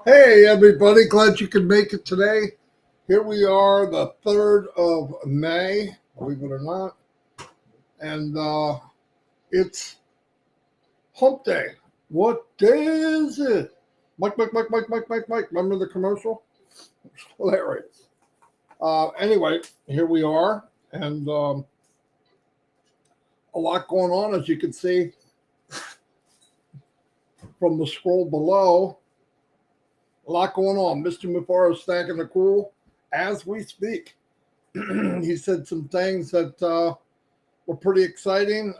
Hey everybody, glad you could make it today. Here we are, the 3rd of May, believe it or not. And it's Hump Day. What day is it? Mike. Remember the commercial? It's hilarious. Anyway, here we are. And a lot going on, as you can see from the scroll below. A lot going on. Mr. Mufaro is stacking the cool as we speak. He said some things that were pretty exciting.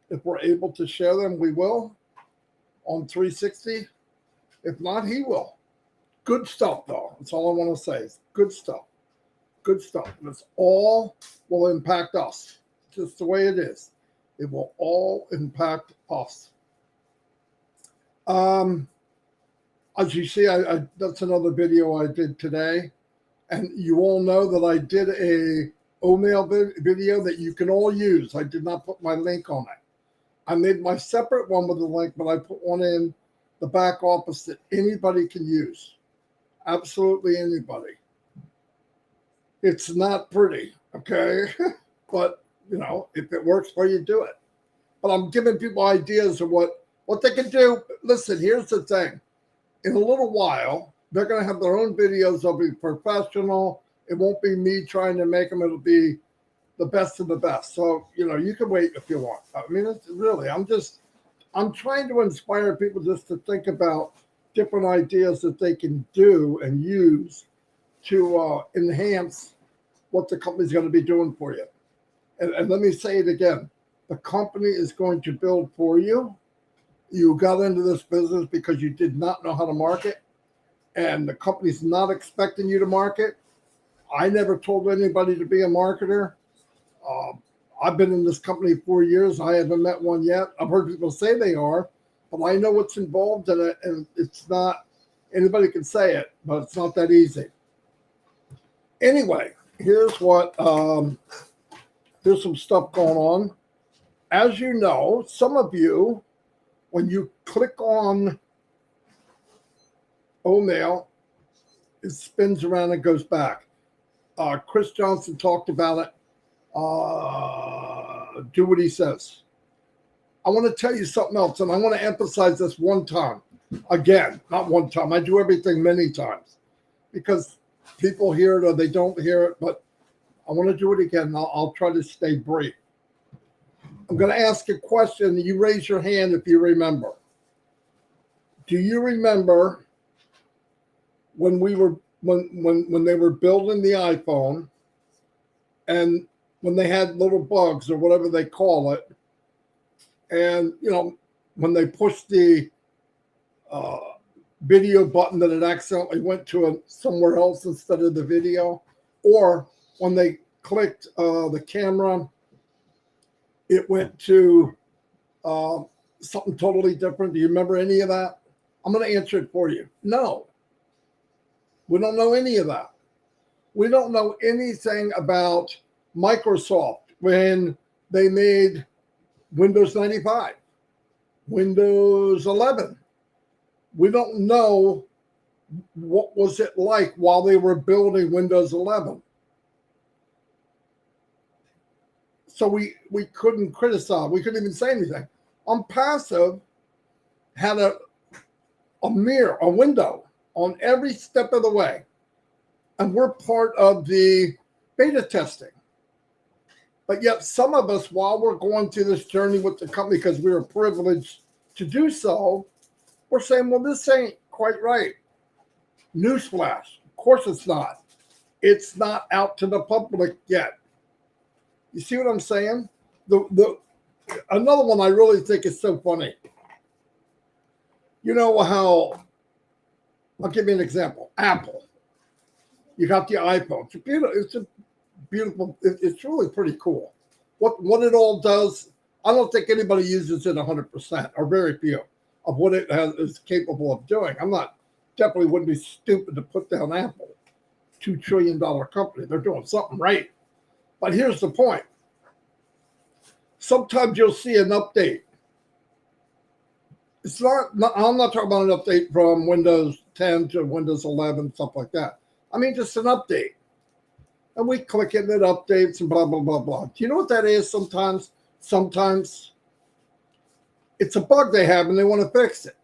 If we're able to share them, we will on 360. If not, he will. Good stuff, though. That's all I want to say. It's good stuff. Good stuff. And it's all will impact us. Just the way it is. It will all impact us. As you see, that's another video I did today. And you all know that I did a OMail video that you can all use. I did not put my link on it. I made my separate one with a link, but I put one in the back office that anybody can use. Absolutely anybody. It's not pretty, okay? But, you know, if it works for you, do it. But I'm giving people ideas of what they can do. Listen, here's the thing. In a little while, they're going to have their own videos. They'll be professional. It won't be me trying to make them. It'll be the best of the best. So, you know, you can wait if you want. I mean, it's really, I'm trying to inspire people just to think about different ideas that they can do and use to enhance what the company's going to be doing for you. And let me say it again. The company is going to build for you. You got into this business because you did not know how to market, and the company's not expecting you to market. I never told anybody to be a marketer. I've been in this company 4 years. I haven't met one yet. I've heard people say they are, but I know what's involved in it, and it's not, anybody can say it, but it's not that easy. Anyway, here's what, there's some stuff going on. As you know, some of you, when you click on OMail, it spins around and goes back. Chris Johnson talked about it. Do what he says. I want to tell you something else, and I want to emphasize this one time. Again, not one time. I do everything many times because people hear it or they don't hear it, but I want to do it again. I'll try to stay brief. I'm going to ask a question. You raise your hand if you remember. Do you remember when we were when they were building the iPhone, and when they had little bugs or whatever they call it, and you know when they pushed the video button that it accidentally went to somewhere else instead of the video, or when they clicked the camera, it went to something totally different. Do you remember any of that? I'm going to answer it for you. No. We don't know any of that. We don't know anything about Microsoft when they made Windows 95, Windows 11. We don't know what was it like while they were building Windows 11. So we couldn't criticize. We couldn't even say anything. ONPASSIVE had a mirror, a window on every step of the way. And we're part of the beta testing. But yet some of us, while we're going through this journey with the company, because we were privileged to do so, we're saying, well, this ain't quite right. Newsflash. Of course it's not. It's not out to the public yet. You see what I'm saying? Another one I really think is so funny. You know how, I'll give you an example. Apple. You got the iPhone. It's really pretty cool. What it all does, I don't think anybody uses it 100%, or very few, of what it is capable of doing. Definitely wouldn't be stupid to put down Apple, $2 trillion company. They're doing something right. But here's the point. Sometimes you'll see an update. I'm not talking about an update from Windows 10 to Windows 11, stuff like that. I mean, just an update. And we click it and it updates and blah, blah, blah, blah. Do you know what that is sometimes? Sometimes it's a bug they have and they want to fix it.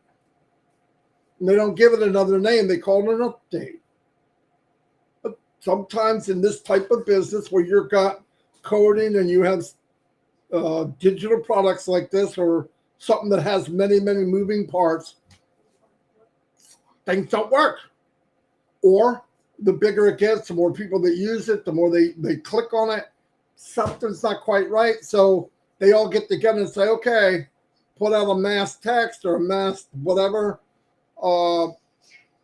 And they don't give it another name. They call it an update. But sometimes in this type of business where you've got coding and you have digital products like this, or something that has many, many moving parts, things don't work. Or the bigger it gets, the more people that use it, the more they click on it, something's not quite right. So they all get together and say, okay, put out a mass text or a mass whatever. We're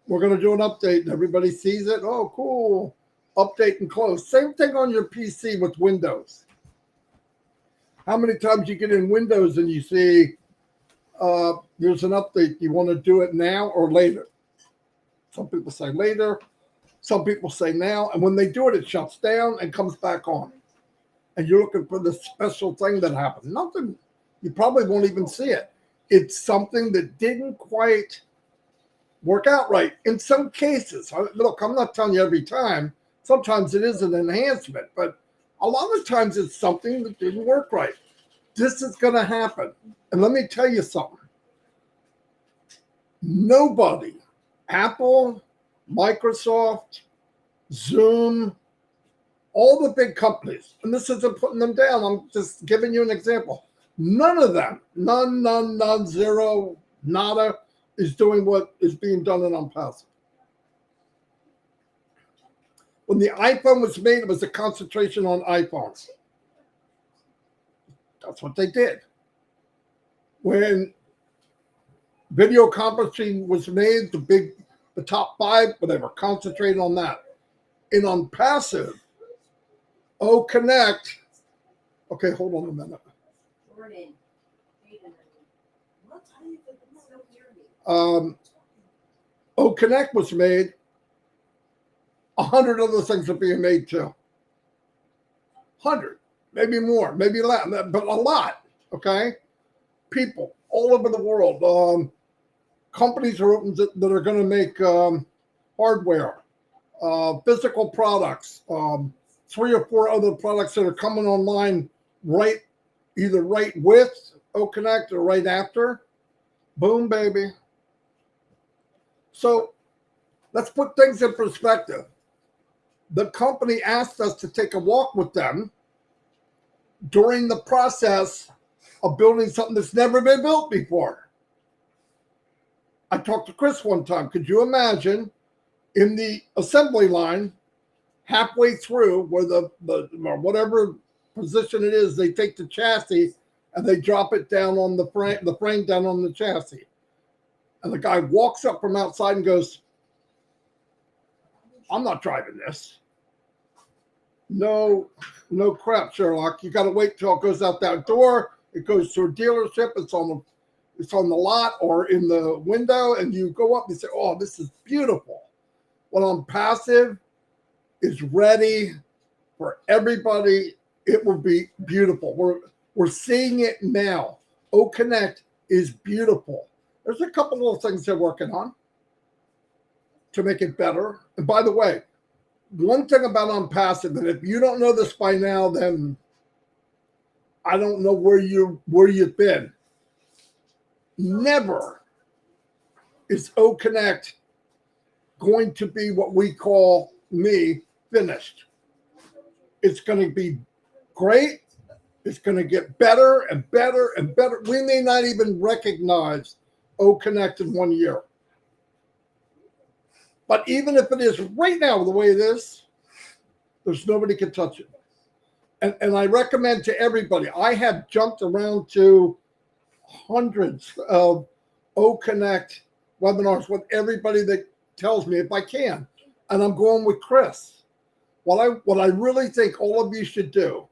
going to do an update. And everybody sees it. Oh, cool. Update and close. Same thing on your PC with Windows. How many times you get in Windows and you see there's an update? You want to do it now or later? Some people say later. Some people say now. And when they do it, it shuts down and comes back on. And you're looking for the special thing that happened. Nothing. You probably won't even see it. It's something that didn't quite work out right. In some cases, look, I'm not telling you every time. Sometimes it is an enhancement, but a lot of times it's something that didn't work right. This is going to happen. And let me tell you something. Nobody, Apple, Microsoft, Zoom, all the big companies, and this isn't putting them down, I'm just giving you an example. None of them, none, zero, nada, is doing what is being done in ONPASSIVE. When the iPhone was made, it was a concentration on iPhones. That's what they did. When video conferencing was made, the top 5, they were concentrating on that. In ONPASSIVE, Connect. Okay, hold on a minute. Connect was made. 100 other things are being made too. 100, maybe more, maybe less, but a lot. Okay, people all over the world. Companies are open that are going to make hardware, physical products. 3 or 4 other products that are coming online either right with Connect or right after. Boom, baby. So let's put things in perspective. The company asked us to take a walk with them during the process of building something that's never been built before. I talked to Chris one time. Could you imagine in the assembly line, halfway through where the whatever position it is, they take the chassis and they drop it down on the frame down on the chassis. And the guy walks up from outside and goes, I'm not driving this. No crap, Sherlock. You got to wait till it goes out that door. It goes to a dealership. It's on the lot or in the window, and you go up and say, oh, this is beautiful. Well, ONPASSIVE is ready for everybody. It will be beautiful. We're seeing it now. Connect is beautiful. There's a couple of things they're working on to make it better. And by the way, one thing about ONPASSIVE, and if you don't know this by now, then I don't know where you've been. Never is Connect going to be what we call finished. It's going to be great. It's going to get better and better and better. We may not even recognize Connect in 1 year. But even if it is right now the way it is, there's nobody can touch it. And I recommend to everybody, I have jumped around to hundreds of OConnect webinars with everybody that tells me if I can. And I'm going with Chris. What I really think all of you should do,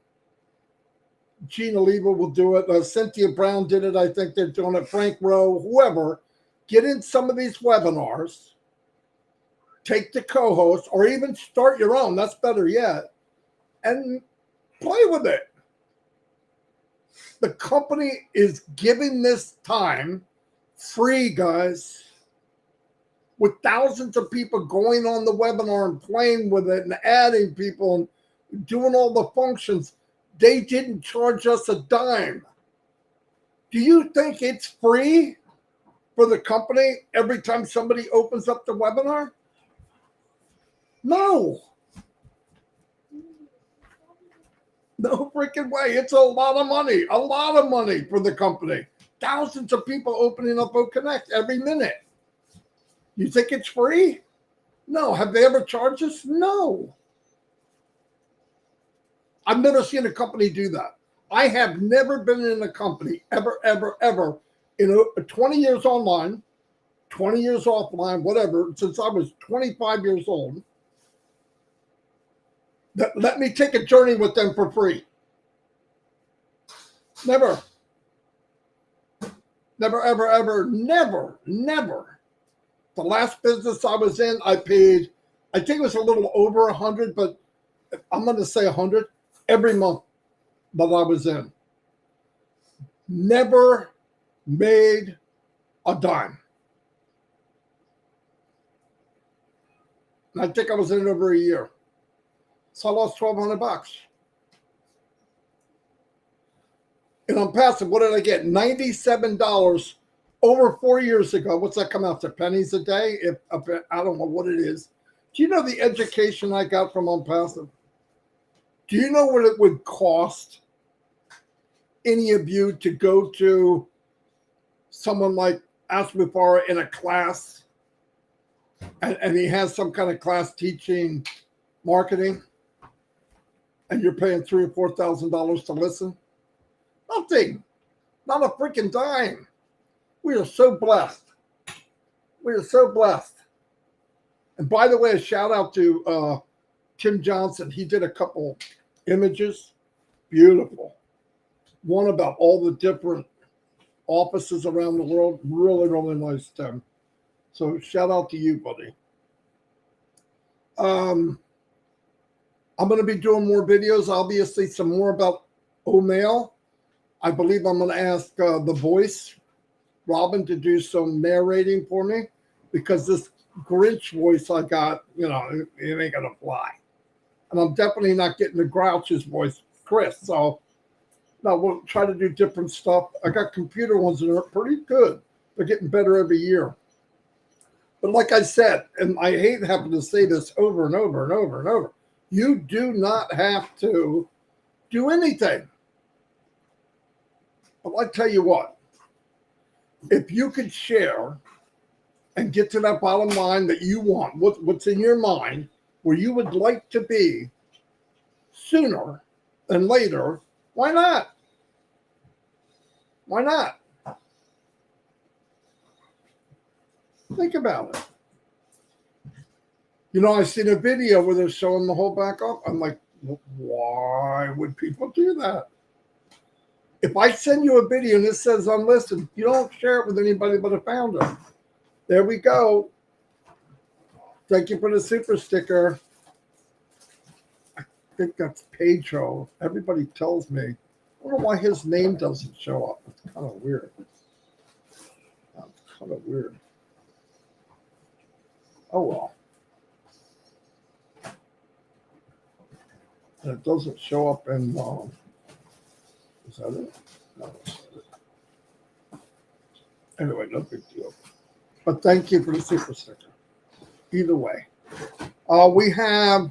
Gina Leva will do it. Cynthia Brown did it. I think they're doing it. Frank Rowe, whoever. Get in some of these webinars. Take the co-host or even start your own. That's better yet. And play with it. The company is giving this time free, guys, with thousands of people going on the webinar and playing with it and adding people and doing all the functions. They didn't charge us a dime. Do you think it's free for the company every time somebody opens up the webinar? No. No freaking way. It's a lot of money for the company. Thousands of people opening up OConnect every minute. You think it's free? No. Have they ever charged us? No. I've never seen a company do that. I have never been in a company ever, in 20 years online, 20 years offline, whatever, since I was 25 years old, that let me take a journey with them for free. Never. Never, ever, never. The last business I was in, I paid, I think it was a little over 100, but I'm going to say 100 every month that I was in. Never made a dime. And I think I was in it over a year. So I lost $1,200. And on passive, what did I get? $97 over 4 years ago. What's that come out to? Pennies a day? I don't know what it is. Do you know the education I got from ONPASSIVE? Do you know what it would cost any of you to go to someone like Amplify in a class and he has some kind of class teaching marketing and you're paying $3,000 or $4,000 to listen? Nothing. Not a freaking dime. We are so blessed. We are so blessed. And by the way, a shout out to Tim Johnson. He did a couple images. Beautiful. One about all the different offices around the world. Really, really nice, Tim. So shout out to you, buddy. I'm going to be doing more videos, obviously some more about OMail. I believe I'm going to ask the voice, Robin, to do some narrating for me because this Grinch voice I got, it ain't going to fly. And I'm definitely not getting the Grouch's voice, Chris. So, no, we'll try to do different stuff. I got computer ones that are pretty good. They're getting better every year. But like I said, and I hate having to say this over and over and over and over, you do not have to do anything. But I tell you what, if you could share and get to that bottom line that you want, what's in your mind, where you would like to be sooner than later, why not? Why not? Think about it. I seen a video where they're showing the whole back up. I'm like, why would people do that? If I send you a video and it says unlisted, you don't share it with anybody but a founder. There we go. Thank you for the super sticker. I think that's Pedro. Everybody tells me. I don't know why his name doesn't show up. It's kind of weird. That's kind of weird. Oh, well. And it doesn't show up in, is that it? No, that's not it. Anyway, no big deal. But thank you for the super sticker. Either way. We have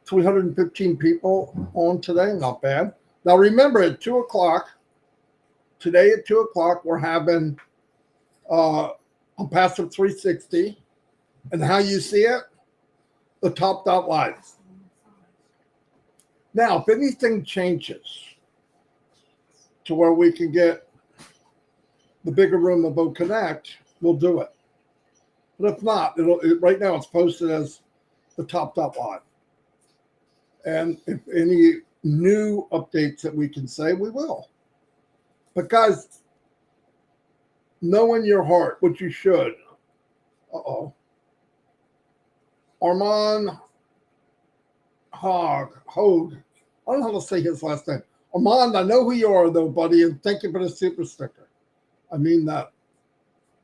315 people on today. Not bad. Now remember, at 2 o'clock, today at 2 o'clock, we're having ONPASSIVE 360. And how you see it, the top.live. Now, if anything changes to where we can get the bigger room of Connect, we'll do it. But if not, right now it's posted as the top.live. And if any new updates that we can say, we will. But guys, know in your heart what you should. Armand Hogue. I don't know how to say his last name. Armand, I know who you are, though, buddy, and thank you for the super sticker. I mean that.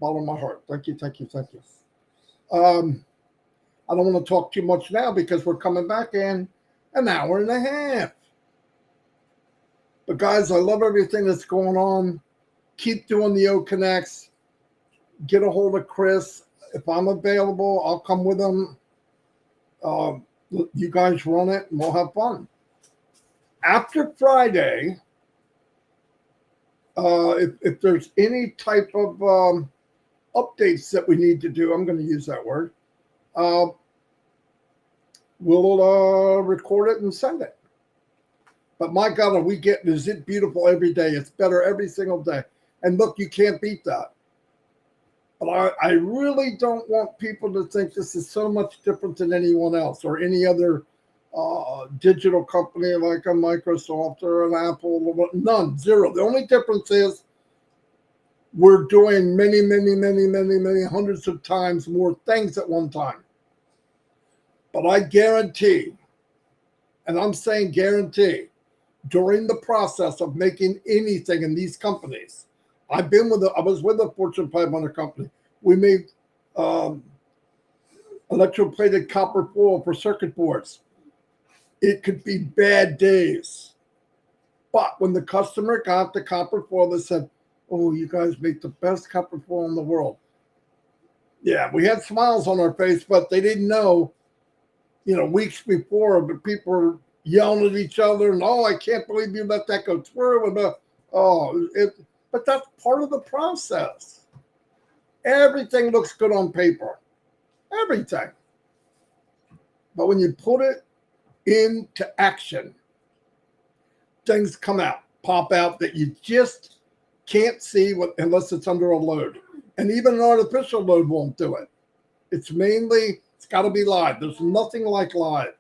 Bottom of my heart. Thank you, thank you, thank you. I don't want to talk too much now because we're coming back in an hour and a half. But guys, I love everything that's going on. Keep doing the O Connects. Get a hold of Chris. If I'm available, I'll come with him. You guys run it and we'll have fun. After Friday, if there's any type of updates that we need to do, I'm going to use that word, we'll record it and send it. But my God, are we getting, is it beautiful every day? It's better every single day. And look, you can't beat that. But I really don't want people to think this is so much different than anyone else or any other digital company like a Microsoft or an Apple. None, zero. The only difference is we're doing many hundreds of times more things at one time. But I guarantee, and I'm saying guarantee, during the process of making anything in these companies, I was with a Fortune 500 company. We made electroplated copper foil for circuit boards. It could be bad days. But when the customer got the copper foil, they said, "Oh, you guys make the best copper foil in the world." Yeah, we had smiles on our face, but they didn't know, weeks before, but people were yelling at each other and, "Oh, I can't believe you let that go through." And but that's part of the process. Everything looks good on paper. Everything. But when you put it into action, things pop out that you just can't see unless it's under a load. And even an artificial load won't do it. It's got to be live. There's nothing like live.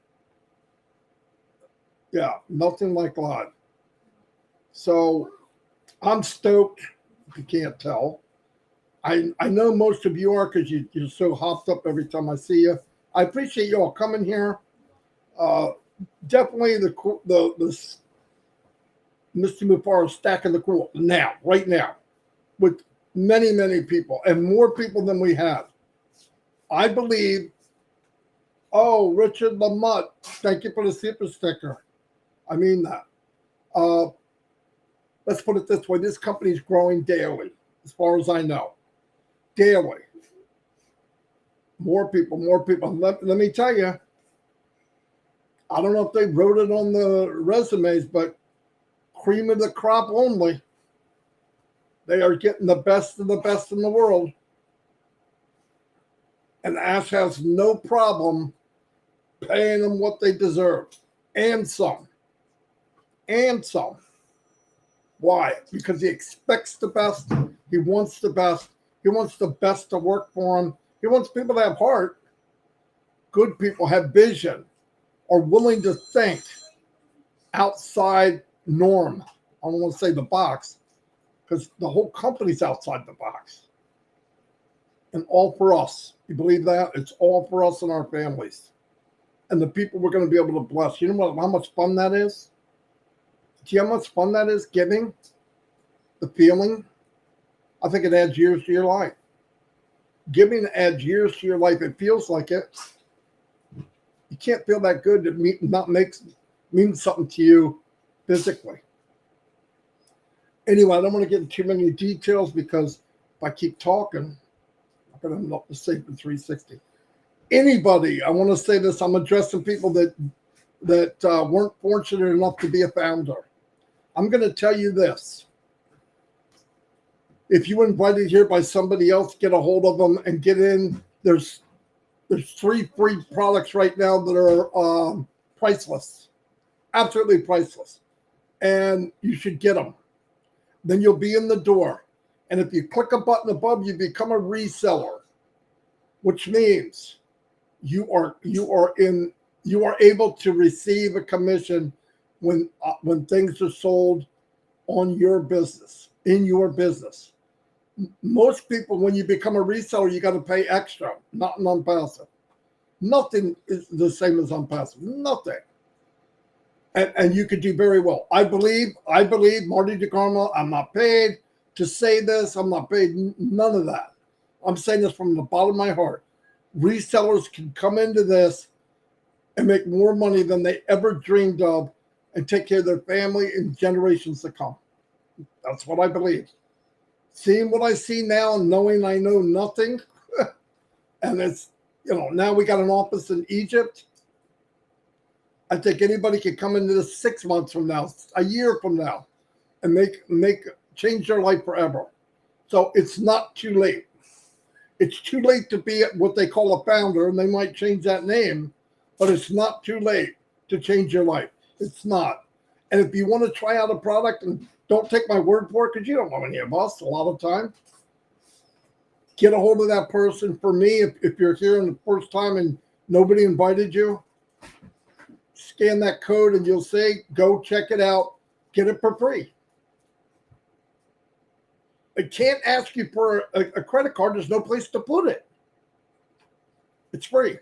Yeah, nothing like live. So I'm stoked, if you can't tell. I know most of you are because you're so hopped up every time I see you. I appreciate you all coming here. Definitely the Mr. Mufar is stacking the cool right now, with many people and more people than we have. I believe. Oh, Richard Lamott, thank you for the super sticker. I mean that. Let's put it this way. This company is growing daily, as far as I know. Daily. More people. Let me tell you, I don't know if they wrote it on the resumes, but cream of the crop only. They are getting the best of the best in the world. And Ash has no problem paying them what they deserve. And some. Why? Because he expects the best. He wants the best. He wants the best to work for him. He wants people to have heart. Good people have vision, are willing to think outside norm. I don't want to say the box, because the whole company's outside the box. And all for us. You believe that? It's all for us and our families. And the people we're going to be able to bless. You know how much fun that is? Do you know how much fun that is, giving? The feeling? I think it adds years to your life. Giving adds years to your life. It feels like it. You can't feel that good to mean something to you physically. Anyway, I don't want to get into too many details because if I keep talking, I'm going to end up the safe in 360. Anybody, I want to say this, I'm addressing people that weren't fortunate enough to be a founder. I'm going to tell you this. If you were invited here by somebody else, get a hold of them and get in. There's There's 3 free products right now that are priceless, absolutely priceless, and you should get them. Then you'll be in the door, and if you click a button above, you become a reseller, which means you are able to receive a commission when things are sold on your business, in your business. Most people, when you become a reseller, you got to pay extra, not in ONPASSIVE. Nothing is the same as ONPASSIVE. Nothing. And you could do very well. I believe, Marty Degarmo, I'm not paid to say this. I'm not paid, none of that. I'm saying this from the bottom of my heart. Resellers can come into this and make more money than they ever dreamed of and take care of their family and generations to come. That's what I believe. Seeing what I see now and knowing I know nothing, and it's, now we got an office in Egypt. I think anybody could come into this 6 months from now, a year from now, and change their life forever. So it's not too late. It's too late to be what they call a founder, and they might change that name, but it's not too late to change your life. It's not. And if you want to try out a product, and don't take my word for it, because you don't know any of us a lot of time, get a hold of that person. For me, if you're here in the first time and nobody invited you, scan that code and you'll say, go check it out, get it for free. I can't ask you for a credit card. There's no place to put it. It's free.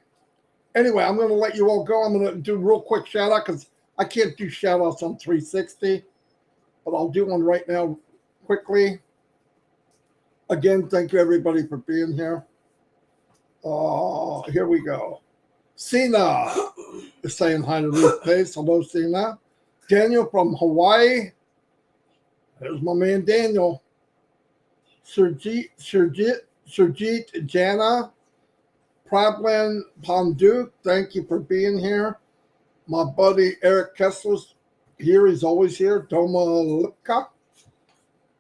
Anyway, I'm going to let you all go. I'm going to do a real quick shout out because I can't do shout outs on 360, but I'll do one right now quickly. Again, thank you everybody for being here. Here we go. Sina is saying hi to Ruth Pace. Hello, Sina. Daniel from Hawaii. There's my man Daniel. Surjit Jana. Prablan Panduk, thank you for being here. My buddy Eric Kessler's here. He's always here. Doma Lipka.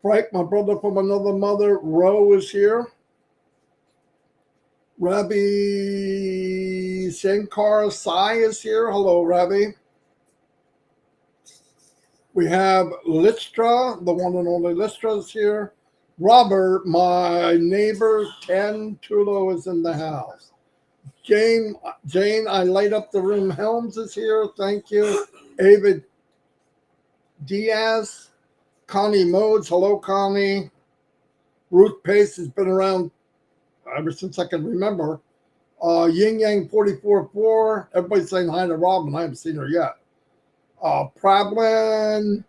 Frank, my brother from another mother, Ro is here. Rabbi Shankar Sai is here. Hello, Rabbi. We have Listra, the one and only Listra is here. Robert, my neighbor, Ken Tulo is in the house. Jane, I light up the room. Helms is here. Thank you. David Diaz. Connie Modes. Hello, Connie. Ruth Pace has been around ever since I can remember. Yin Yang 44.4. Everybody's saying hi to Robin. I haven't seen her yet. Prablan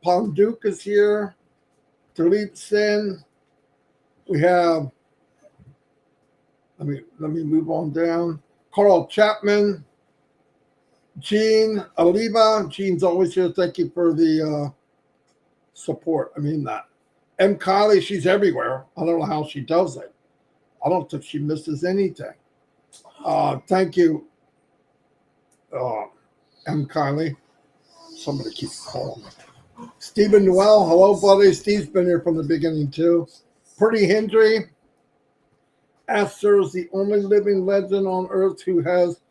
Panduk is here. Delete Sin. We have, let me move on down. Carl Chapman. Jean Aliva. Jean's always here. Thank you for the support. I mean that. M. Kylie, she's everywhere. I don't know how she does it. I don't think she misses anything. Thank you, M. Kylie. Somebody keeps calling me. Stephen Noel, hello, buddy. Steve's been here from the beginning, too. Pretty Hendry. Aster is the only living legend on Earth who has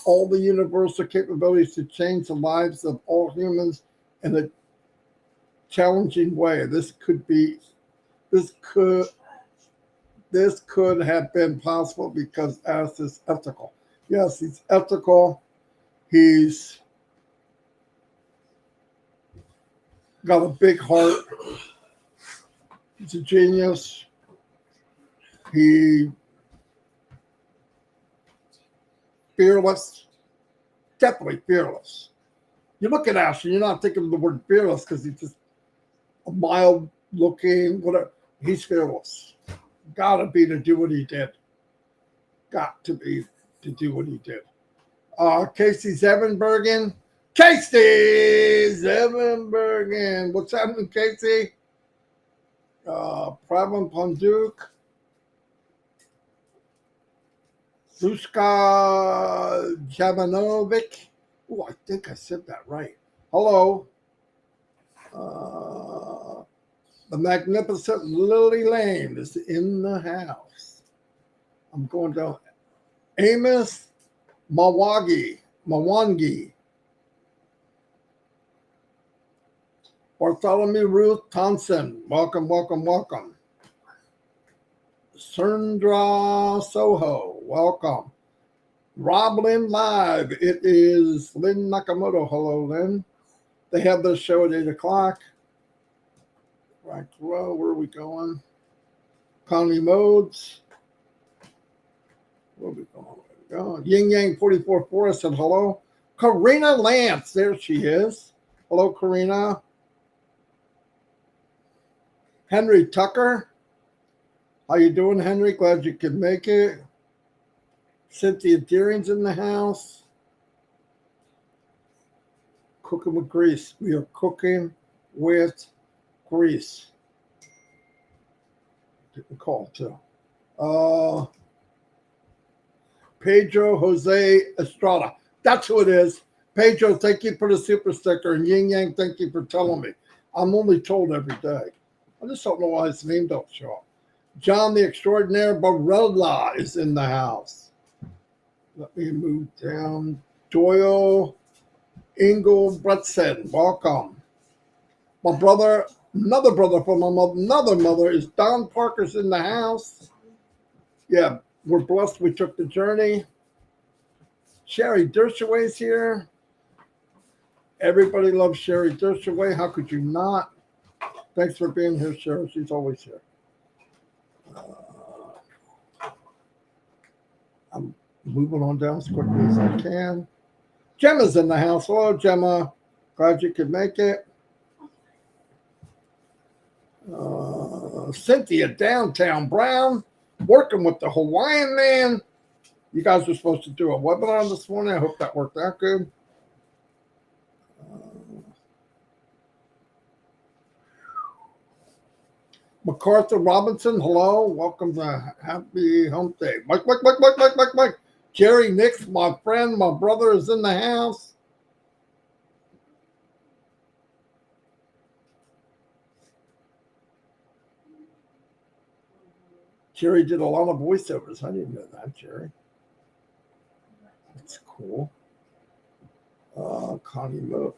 all the universal capabilities to change the lives of all humans in a challenging way. This could have been possible because Aster is ethical. Yes, he's ethical. He's got a big heart. He's a genius. Fearless. Definitely fearless. You look at Ashton, you're not thinking of the word fearless because he's just a mild looking, whatever. He's fearless. Gotta be to do what he did. Got to be to do what he did. Casey Zevenbergen. Casey Zevenbergen. What's happening, Casey? Prabhan Panduk. Duska Javanovic. Oh, I think I said that right. Hello. The magnificent Lily Lane is in the house. I'm going down. Amos Mawangi. Bartholomew Ruth Thompson. Welcome, welcome, welcome. Sundra Soho. Welcome. Rob Lynn Live. It is Lynn Nakamoto. Hello, Lynn. They have this show at 8 o'clock. Right row. Where are we going? Connie Modes. Where are we going? Yin Yang 44 Forest said hello. Karina Lance. There she is. Hello, Karina. Henry Tucker. How you doing, Henry? Glad you could make it. Cynthia Deering's in the house. Cooking with grease. We are cooking with grease. Didn't call too. Pedro Jose Estrada. That's who it is. Pedro, thank you for the super sticker. And Yin Yang, thank you for telling me. I'm only told every day. I just don't know why his name don't show up. John the Extraordinaire Barella is in the house. Let me move down. Doyle Engelbretson, welcome. My brother, another brother from my mother, another mother is Don Parker's in the house. Yeah, we're blessed we took the journey. Sherry Dershaway's here. Everybody loves Sherry Dershaway. How could you not? Thanks for being here, Sherry. She's always here. I'm moving on down as quickly as I can. Gemma's in the house. Hello, Gemma. Glad you could make it. Cynthia Downtown Brown, working with the Hawaiian man. You guys were supposed to do a webinar this morning. I hope that worked out good. MacArthur Robinson, hello. Welcome to Happy Hump Day. Mike. Jerry Nix, my friend, my brother is in the house. Jerry did a lot of voiceovers. I didn't know that, Jerry. That's cool. Connie Moe.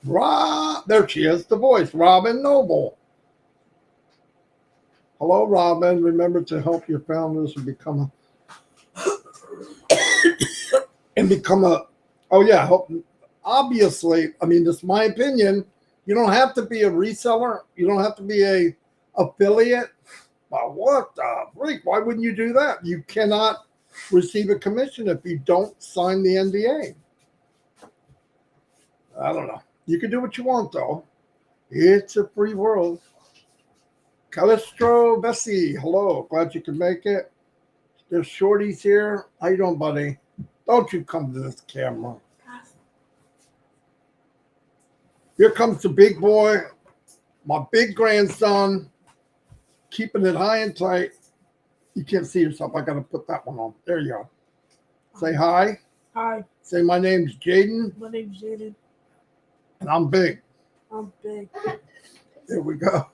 There she is, the voice, Robin Noble. Hello, Robin. Remember to help your founders and become obviously, I mean, this is my opinion. You don't have to be a reseller. You don't have to be a affiliate. But what the freak? Why wouldn't you do that? You cannot receive a commission if you don't sign the NDA. I don't know. You can do what you want, though. It's a free world. Calistro Bessie, hello. Glad you could make it. There's Shorty's here. How you doing, buddy? Don't you come to this camera. Here comes the big boy, my big grandson, keeping it high and tight. You can't see yourself. I got to put that one on. There you go. Say hi. Hi. Say my name's Jaden. My name's Jaden. And I'm big. I'm big. There we go.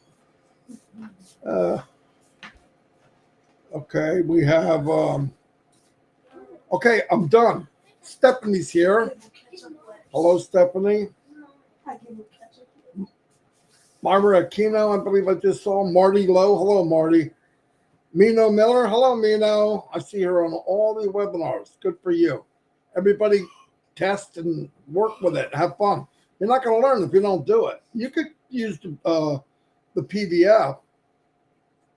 Okay, we have, okay, I'm done. Stephanie's here. Hello, Stephanie. Barbara Aquino, I believe I just saw. Marty Lowe. Hello, Marty. Mino Miller. Hello, Mino. I see her on all the webinars. Good for you. Everybody test and work with it. Have fun. You're not going to learn if you don't do it. You could use the PDF,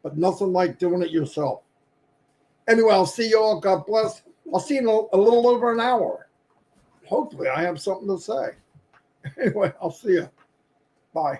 but nothing like doing it yourself. Anyway, I'll see you all. God bless. I'll see you in a little over an hour. Hopefully, I have something to say. Anyway, I'll see you. Bye.